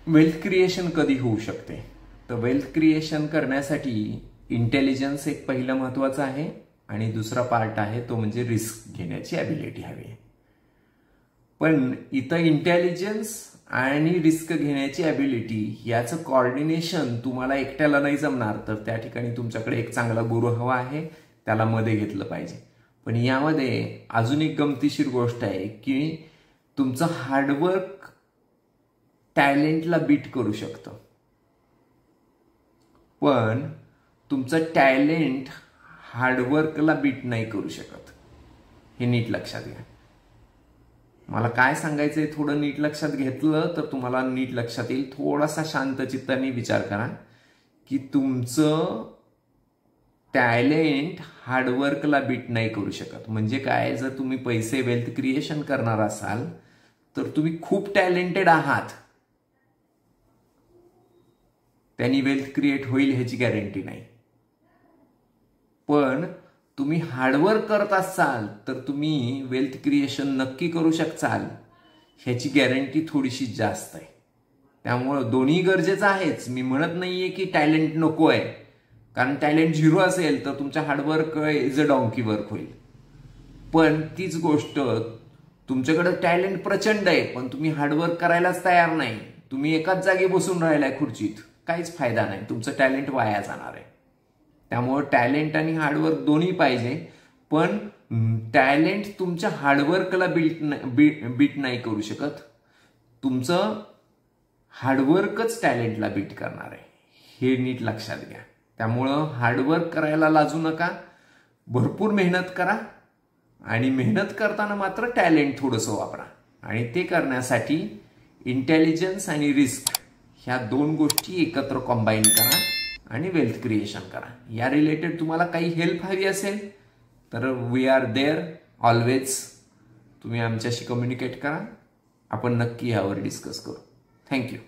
Wealth creation कधी होऊ शकते? तर वेल्थ क्रिएशन करण्यासाठी इंटेलिजन्स एक पहिलं महत्वाचं आहे आणि दुसरा पार्ट आहे तो म्हणजे रिस्क घेण्याची ॲबिलिटी हवी आहे. पण इथं इंटेलिजन्स आणि रिस्क घेण्याची ॲबिलिटी याचं कोऑर्डिनेशन तुम्हाला एकट्याला नाही जमणार, तर त्या ठिकाणी तुमच्याकडे एक चांगला गुरु हवा आहे, त्याला मध्ये घेतलं पाहिजे. पण यामध्ये अजून एक गमतीशीर गोष्ट आहे की तुमचं हार्डवर्क टॅलेंटला बीट करू शकतं, पण तुमचं टॅलेंट हार्डवर्कला बीट नाही करू शकत. हे नीट लक्षात घ्या. मला काय सांगायचंय थोडं नीट लक्षात घेतलं तर तुम्हाला नीट लक्षात येईल. थोडासा शांत चित्ताने विचार करा की तुमचं टॅलेंट हार्डवर्कला बीट नाही करू शकत. म्हणजे काय, जर तुम्ही पैसे वेल्थ क्रिएशन करणार असाल तर तुम्ही खूप टॅलेंटेड आहात, त्यांनी वेल्थ क्रिएट होईल ह्याची गॅरंटी नाही. पण तुम्ही हार्डवर्क करत असाल तर तुम्ही वेल्थ क्रिएशन नक्की करू शकाल ह्याची गॅरंटी थोडीशी जास्त आहे. त्यामुळं दोन्ही गरजेचं आहेच. मी म्हणत नाहीये की टॅलेंट नको आहे, कारण टॅलेंट झिरो असेल तर तुमचं hard work is a donkey work होईल. पण तीच गोष्ट तुमच्याकडे टॅलेंट प्रचंड आहे पण तुम्ही हार्डवर्क करायलाच तयार नाही, तुम्ही एकाच जागी बसून राहिलाय खुर्चीत, काहीच फायदा नाही, तुमचं टॅलेंट वाया जाणार आहे. त्यामुळे टॅलेंट आणि हार्डवर्क दोन्ही पाहिजे, पण टॅलेंट तुमच्या हार्डवर्कला बीट नाही करू शकत, तुमचं हार्डवर्कच टॅलेंटला बीट करणार आहे. हे नीट लक्षात घ्या. त्यामुळं हार्डवर्क करायला लाजू नका, भरपूर मेहनत करा आणि मेहनत करताना मात्र टॅलेंट थोडंसं वापरा. आणि ते करण्यासाठी इंटेलिजन्स आणि रिस्क ह्या दोन गोष्टी एकत्र कॉम्बाईन करा आणि वेल्थ क्रिएशन करा. या रिलेटेड तुम्हाला काही हेल्प हवी असेल तर वी आर देअर ऑलवेज. तुम्ही आमच्याशी कम्युनिकेट करा, आपण नक्की यावर डिस्कस करू. थँक्यू.